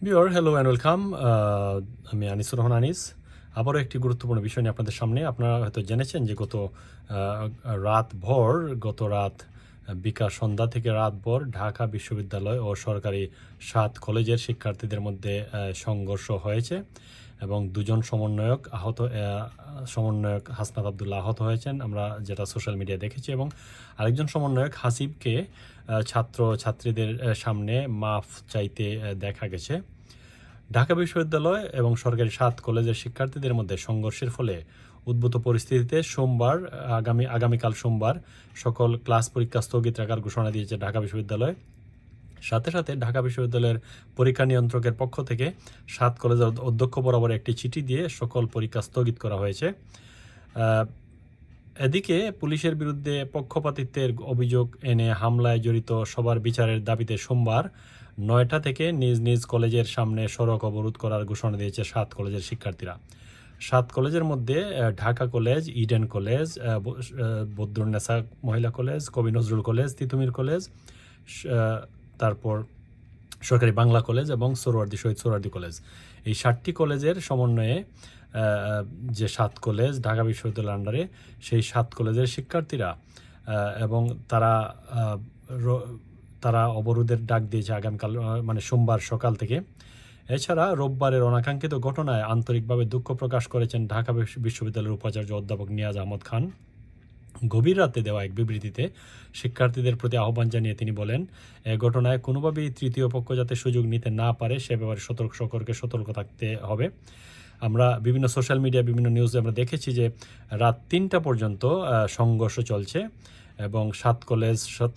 Viewer hello and welcome. আমি আনিসুর রহমান আনিস। আবারও একটি গুরুত্বপূর্ণ বিষয় নিয়ে আপনাদের সামনে। আপনারা হয়তো জেনেছেন যে গত রাত বিকাল সন্ধ্যা থেকে রাতভর ঢাকা বিশ্ববিদ্যালয় ও সরকারি 7 কলেজের শিক্ষার্থীদের মধ্যে সংঘর্ষ হয়েছে এবং দুজন সমন্বয়ক হাসনাত আবদুল্লাহ আহত হয়েছেন, আমরা যেটা সোশ্যাল মিডিয়ায় দেখেছি, এবং আরেকজন সমন্বয়ক হাসিবকে ছাত্রীদের সামনে মাফ চাইতে দেখা গেছে। ঢাকা বিশ্ববিদ্যালয় এবং সরকারি 7 কলেজের শিক্ষার্থীদের মধ্যে সংঘর্ষের ফলে উদ্ভূত পরিস্থিতিতে আগামীকাল সোমবার সকল ক্লাস পরীক্ষা স্থগিত রাখার ঘোষণা দিয়েছে ঢাকা বিশ্ববিদ্যালয়। সাথে সাথে ঢাকা বিশ্ববিদ্যালয়ের পরীক্ষা নিয়ন্ত্রকের পক্ষ থেকে 7 কলেজের অধ্যক্ষ বরাবর একটি চিঠি দিয়ে সকল পরীক্ষা স্থগিত করা হয়েছে। এদিকে পুলিশের বিরুদ্ধে পক্ষপাতিত্বের অভিযোগ এনে হামলায় জড়িত সবার বিচারের দাবিতে সোমবার 9টা থেকে নিজ নিজ কলেজের সামনে সড়ক অবরোধ করার ঘোষণা দিয়েছে 7 কলেজের শিক্ষার্থীরা। 7 কলেজের মধ্যে Dhaka college, Eden college, Badrunnesa মহিলা কলেজ, কবি নজরুল কলেজ, তিতুমির কলেজ, তারপর সরকারি বাংলা কলেজ এবং শহীদ সোহরাওয়ার্দী কলেজ। এই 7টি কলেজের সমন্বয়ে যে 7 কলেজ ঢাকা বিশ্ববিদ্যালয়ের আন্ডারে, সেই 7 কলেজের শিক্ষার্থীরা এবং তারা অবরোধের ডাক দিয়েছে আগামীকাল মানে সোমবার সকাল থেকে। এছাড়া রোববারের অনাকাঙ্ক্ষিত ঘটনায় আন্তরিকভাবে দুঃখ প্রকাশ করেছেন ঢাকা বিশ্ববিদ্যালয়ের উপাচার্য অধ্যাপক নিয়াজ আহমদ খান। গভীর রাতে দেওয়া এক বিবৃতিতে শিক্ষার্থীদের প্রতি আহ্বান জানিয়ে তিনি বলেন, এ ঘটনায় কোনোভাবেই তৃতীয় পক্ষ যাতে সুযোগ নিতে না পারে সে ব্যাপারে সকলকে সতর্ক থাকতে হবে। আমরা বিভিন্ন সোশ্যাল মিডিয়া, বিভিন্ন নিউজে আমরা দেখেছি যে রাত 3টা পর্যন্ত সংঘর্ষ চলছে এবং 7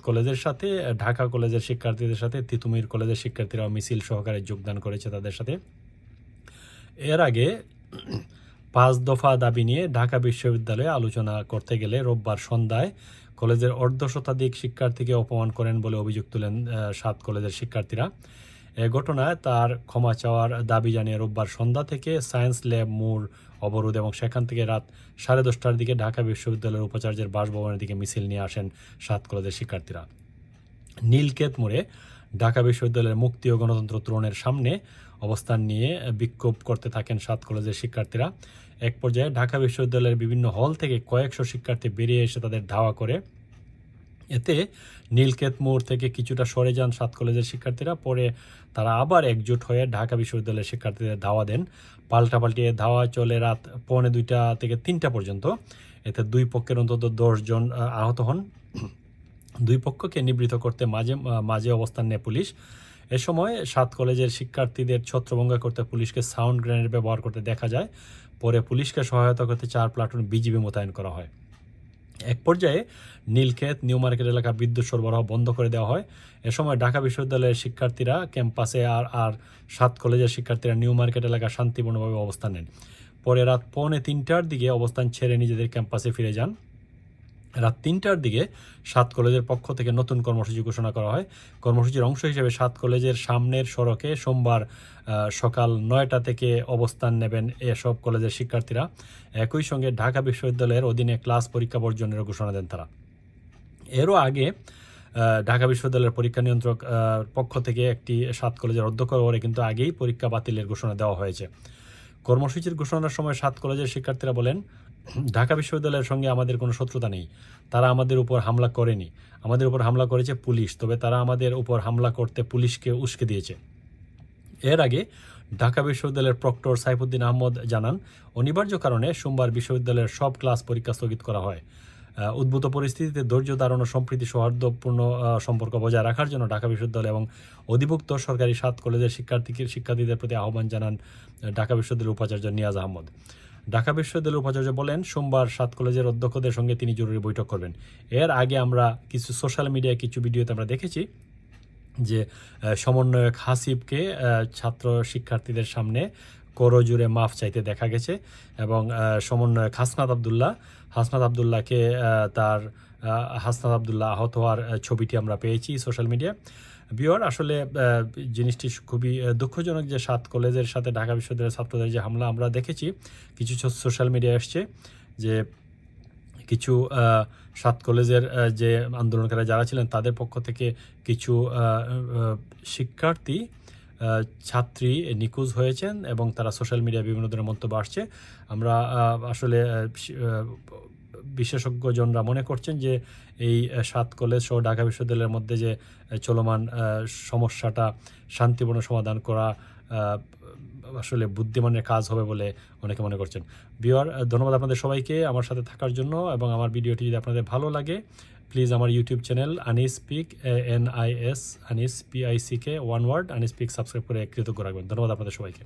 কলেজের সাথে ঢাকা কলেজের শিক্ষার্থীদের সাথে তিতুমির কলেজের শিক্ষার্থীরাও মিছিল সহকারে যোগদান করেছে তাদের সাথে। এর আগে 5 দফা দাবি নিয়ে ঢাকা বিশ্ববিদ্যালয়ে আলোচনা করতে গেলে রোববার সন্ধ্যায় কলেজের অর্ধশতাধিক শিক্ষার্থীকে অপমান করেন বলে অভিযোগ তুলেন 7 কলেজের শিক্ষার্থীরা। এ ঘটনায় তার ক্ষমা চাওয়ার দাবি জানিয়ে রোববার সন্ধ্যা থেকে সায়েন্স ল্যাব মোড় অবরোধ এবং সেখান থেকে রাত 10:30টার দিকে ঢাকা বিশ্ববিদ্যালয়ের উপাচার্যের বাসভবনের দিকে মিছিল নিয়ে আসেন 7 কলেজের শিক্ষার্থীরা। নীলক্ষেত মোড়ে ঢাকা বিশ্ববিদ্যালয়ের মুক্তি ও গণতন্ত্র তরুণের সামনে অবস্থান নিয়ে বিক্ষোভ করতে থাকেন 7 কলেজের শিক্ষার্থীরা। এক পর্যায়ে ঢাকা বিশ্ববিদ্যালয়ের বিভিন্ন হল থেকে কয়েকশো শিক্ষার্থী বেরিয়ে এসে তাদের ধাওয়া করে। এতে নীলক্ষেত মোড় থেকে কিছুটা সরে যান 7 কলেজের শিক্ষার্থীরা। পরে তারা আবার একজোট হয়ে ঢাকা বিশ্ববিদ্যালয়ের শিক্ষার্থীদের ধাওয়া দেন। পাল্টাপাল্টিয়ে ধাওয়া চলে রাত 2:45 থেকে 3টা পর্যন্ত। এতে দুই পক্ষের অন্তত 10 জন আহত হন। দুই পক্ষকে নিবৃত করতে মাঝে অবস্থান নেয় পুলিশ। এ সময় 7 কলেজের শিক্ষার্থীদের ছত্রভঙ্গ করতে পুলিশকে সাউন্ড গ্রেনেড ব্যবহার করতে দেখা যায়। পরে পুলিশকে সহায়তা করতে 4 প্লাটুন বিজিবি মোতায়েন করা হয়। এক পর্যায়ে নীলক্ষেত নিউ মার্কেট এলাকা বিদ্যুৎ সরবরাহ বন্ধ করে দেওয়া হয়। এ সময় ঢাকা বিশ্ববিদ্যালয়ের শিক্ষার্থীরা ক্যাম্পাসে আর 7 কলেজের শিক্ষার্থীরা নিউ মার্কেট এলাকা শান্তিপূর্ণভাবে অবস্থান নেন। পরে রাত 2:45টার দিকে অবস্থান ছেড়ে নিজেদের ক্যাম্পাসে ফিরে যান। রাত 3টার দিকে 7 কলেজের পক্ষ থেকে নতুন কর্মসূচি ঘোষণা করা হয়। কর্মসূচির অংশ হিসেবে 7 কলেজের সামনের সড়কে সোমবার সকাল 9টা থেকে অবস্থান নেবেন এসব কলেজের শিক্ষার্থীরা। একই সঙ্গে ঢাকা বিশ্ববিদ্যালয়ের অধীনে ক্লাস পরীক্ষা বর্জনেরও ঘোষণা দেন তারা। এরও আগে ঢাকা বিশ্ববিদ্যালয়ের পরীক্ষা নিয়ন্ত্রক পক্ষ থেকে একটি 7 কলেজের অধ্যক্ষ ওরে কিন্তু আগেই পরীক্ষা বাতিলের ঘোষণা দেওয়া হয়েছে। কর্মসূচির ঘোষণার সময় 7 কলেজের শিক্ষার্থীরা বলেন, ঢাকা বিশ্ববিদ্যালয়ের সঙ্গে আমাদের কোনো শত্রুতা নেই। তারা আমাদের উপর হামলা করেনি। আমাদের উপর হামলা করেছে পুলিশ, তবে তারা আমাদের উপর হামলা করতে পুলিশকে উস্কে দিয়েছে। এর আগে ঢাকা বিশ্ববিদ্যালয়ের প্রক্টর সাইফুদ্দিন আহমদ জানান, অনিবার্য কারণে সোমবার বিশ্ববিদ্যালয়ের সব ক্লাস পরীক্ষা স্থগিত করা হয়। উদ্ভূত পরিস্থিতিতে ধৈর্য ধারণ ও সম্প্রীতি সৌহার্দ্যপূর্ণ সম্পর্ক বজায় রাখার জন্য ঢাকা বিশ্ববিদ্যালয় এবং অধিভুক্ত সরকারি 7 কলেজের শিক্ষার্থীদের প্রতি আহ্বান জানান ঢাকা বিশ্ববিদ্যালয়ের উপাচার্য নিয়াজ আহমদ। ঢাকা বিশ্ববিদ্যালয়ের উপাচার্য বলেন, সোমবার 7 কলেজের অধ্যক্ষদের সঙ্গে তিনি জরুরি বৈঠক করবেন। এর আগে আমরা কিছু সোশ্যাল মিডিয়ায় কিছু ভিডিওতে আমরা দেখেছি যে সমন্বয়ক হাসিবকে ছাত্র শিক্ষার্থীদের সামনে করজোড়ে মাফ চাইতে দেখা গেছে এবং সমন্বয়ক হাসনাত আবদুল্লাহকে হাসনাত আবদুল্লাহ আহত হওয়ার ছবিটি আমরা পেয়েছি সোশ্যাল মিডিয়ায়। ভিউয়ার, আসলে জিনিসটি খুবই দুঃখজনক যে 7 কলেজের সাথে ঢাকা বিশ্ববিদ্যালয়ের ছাত্রদের যে হামলা আমরা দেখেছি। কিছু সোশ্যাল মিডিয়ায় আসছে যে কিছু 7 কলেজের যে আন্দোলনকারী যারা ছিলেন তাদের পক্ষ থেকে কিছু শিক্ষার্থী ছাত্রী নিখোঁজ হয়েছেন এবং তারা সোশ্যাল মিডিয়ায় বিভিন্ন ধরনের মন্তব্য আসছে। আমরা আসলে বিশেষজ্ঞজনরা মনে করছেন যে এই 7 কলেজ সহ ঢাকা বিশ্ববিদ্যালয়ের মধ্যে যে চলমান সমস্যাটা শান্তিপূর্ণ সমাধান করা আসলে বুদ্ধিমানের কাজ হবে বলে অনেকে মনে করছেন। ভিউয়ার, ধন্যবাদ আপনাদের সবাইকে আমার সাথে থাকার জন্য, এবং আমার ভিডিওটি যদি আপনাদের ভালো লাগে প্লিজ আমার YouTube channel Anis pick ANIS Anis PICK one word Anis pick subscribe করে কৃতজ্ঞ রাখবেন। ধন্যবাদ আপনাদের সবাইকে।